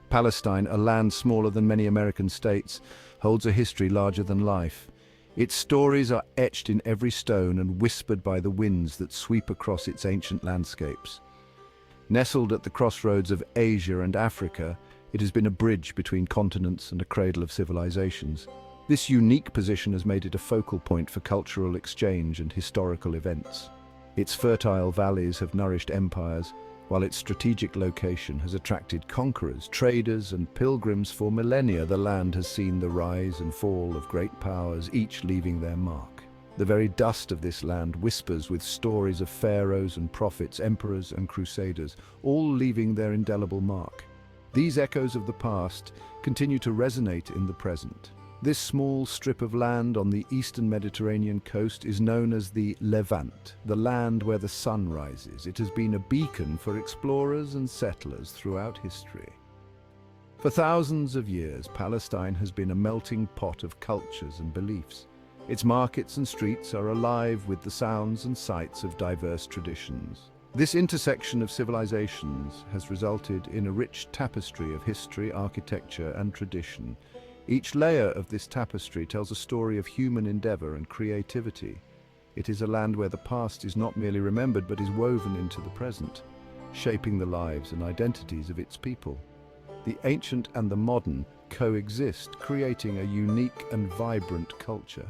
Palestine, a land smaller than many American states, holds a history larger than life. Its stories are etched in every stone and whispered by the winds that sweep across its ancient landscapes. Nestled at the crossroads of Asia and Africa, it has been a bridge between continents and a cradle of civilizations. This unique position has made it a focal point for cultural exchange and historical events. Its fertile valleys have nourished empires, while its strategic location has attracted conquerors, traders, and pilgrims for millennia. The land has seen the rise and fall of great powers, each leaving their mark. The very dust of this land whispers with stories of pharaohs and prophets, emperors and crusaders, all leaving their indelible mark. These echoes of the past continue to resonate in the present. This small strip of land on the eastern Mediterranean coast is known as the Levant, the land where the sun rises. It has been a beacon for explorers and settlers throughout history. For thousands of years, Palestine has been a melting pot of cultures and beliefs. Its markets and streets are alive with the sounds and sights of diverse traditions. This intersection of civilizations has resulted in a rich tapestry of history, architecture, and tradition. Each layer of this tapestry tells a story of human endeavor and creativity. It is a land where the past is not merely remembered but is woven into the present, shaping the lives and identities of its people. The ancient and the modern coexist, creating a unique and vibrant culture.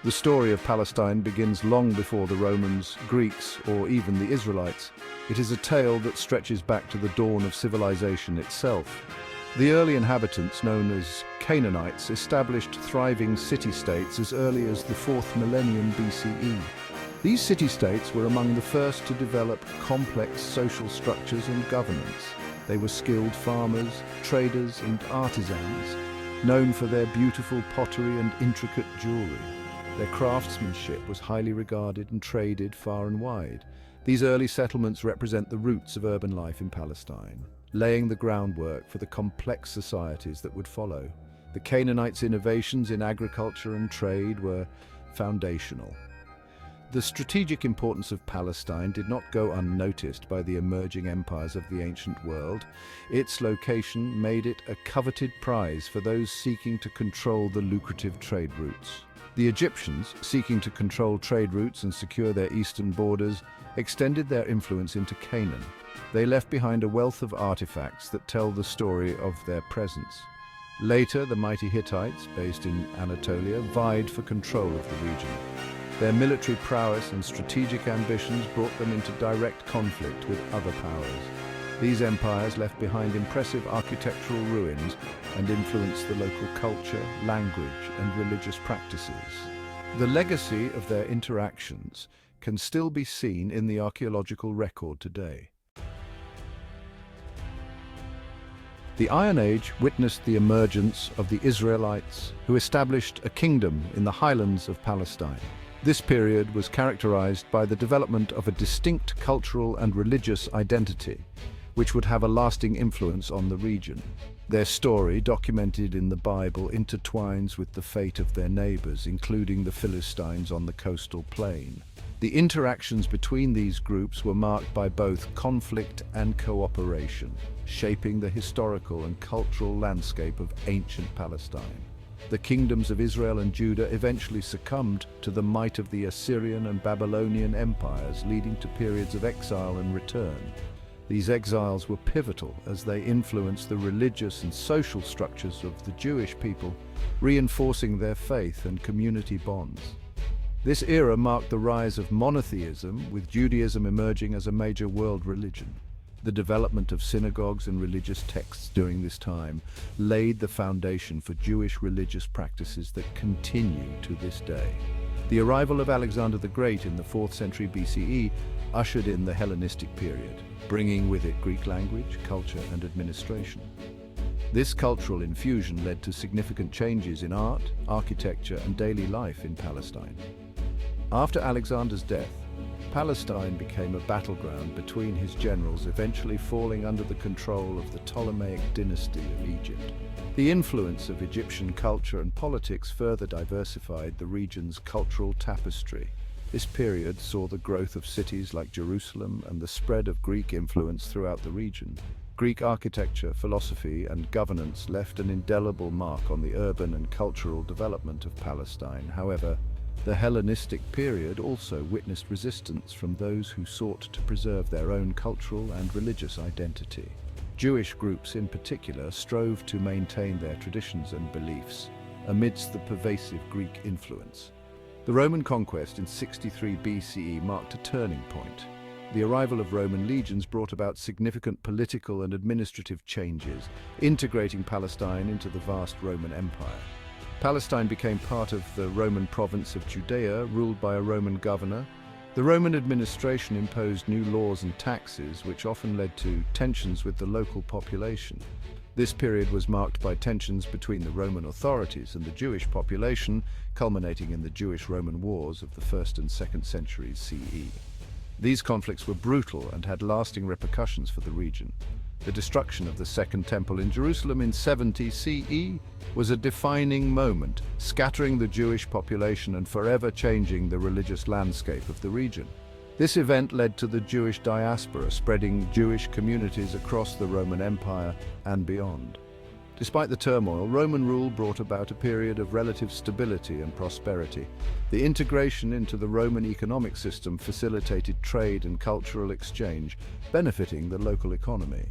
The story of Palestine begins long before the Romans, Greeks, or even the Israelites. It is a tale that stretches back to the dawn of civilization itself. The early inhabitants, known as Canaanites, established thriving city-states as early as the 4th millennium BCE. These city-states were among the first to develop complex social structures and governance. They were skilled farmers, traders, and artisans, known for their beautiful pottery and intricate jewelry. Their craftsmanship was highly regarded and traded far and wide. These early settlements represent the roots of urban life in Palestine, laying the groundwork for the complex societies that would follow. The Canaanites' innovations in agriculture and trade were foundational. The strategic importance of Palestine did not go unnoticed by the emerging empires of the ancient world. Its location made it a coveted prize for those seeking to control the lucrative trade routes. The Egyptians, seeking to control trade routes and secure their eastern borders, extended their influence into Canaan. They left behind a wealth of artifacts that tell the story of their presence. Later, the mighty Hittites, based in Anatolia, vied for control of the region. Their military prowess and strategic ambitions brought them into direct conflict with other powers. These empires left behind impressive architectural ruins and influenced the local culture, language, and religious practices. The legacy of their interactions can still be seen in the archaeological record today. The Iron Age witnessed the emergence of the Israelites, who established a kingdom in the highlands of Palestine. This period was characterized by the development of a distinct cultural and religious identity, which would have a lasting influence on the region. Their story, documented in the Bible, intertwines with the fate of their neighbors, including the Philistines on the coastal plain. The interactions between these groups were marked by both conflict and cooperation, shaping the historical and cultural landscape of ancient Palestine. The kingdoms of Israel and Judah eventually succumbed to the might of the Assyrian and Babylonian empires, leading to periods of exile and return. These exiles were pivotal as they influenced the religious and social structures of the Jewish people, reinforcing their faith and community bonds. This era marked the rise of monotheism, with Judaism emerging as a major world religion. The development of synagogues and religious texts during this time laid the foundation for Jewish religious practices that continue to this day. The arrival of Alexander the Great in the 4th century BCE ushered in the Hellenistic period, bringing with it Greek language, culture, and administration. This cultural infusion led to significant changes in art, architecture, and daily life in Palestine. After Alexander's death, Palestine became a battleground between his generals, eventually falling under the control of the Ptolemaic dynasty of Egypt. The influence of Egyptian culture and politics further diversified the region's cultural tapestry. This period saw the growth of cities like Jerusalem and the spread of Greek influence throughout the region. Greek architecture, philosophy, and governance left an indelible mark on the urban and cultural development of Palestine. However, the Hellenistic period also witnessed resistance from those who sought to preserve their own cultural and religious identity. Jewish groups in particular strove to maintain their traditions and beliefs amidst the pervasive Greek influence. The Roman conquest in 63 BCE marked a turning point. The arrival of Roman legions brought about significant political and administrative changes, integrating Palestine into the vast Roman Empire. Palestine became part of the Roman province of Judea, ruled by a Roman governor. The Roman administration imposed new laws and taxes, which often led to tensions with the local population. This period was marked by tensions between the Roman authorities and the Jewish population, culminating in the Jewish-Roman Wars of the 1st and 2nd centuries CE. These conflicts were brutal and had lasting repercussions for the region. The destruction of the Second Temple in Jerusalem in 70 CE was a defining moment, scattering the Jewish population and forever changing the religious landscape of the region. This event led to the Jewish diaspora, spreading Jewish communities across the Roman Empire and beyond. Despite the turmoil, Roman rule brought about a period of relative stability and prosperity. The integration into the Roman economic system facilitated trade and cultural exchange, benefiting the local economy.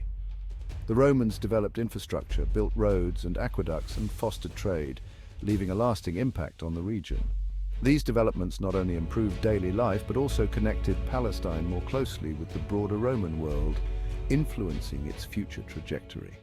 The Romans developed infrastructure, built roads and aqueducts, and fostered trade, leaving a lasting impact on the region. These developments not only improved daily life, but also connected Palestine more closely with the broader Roman world, influencing its future trajectory.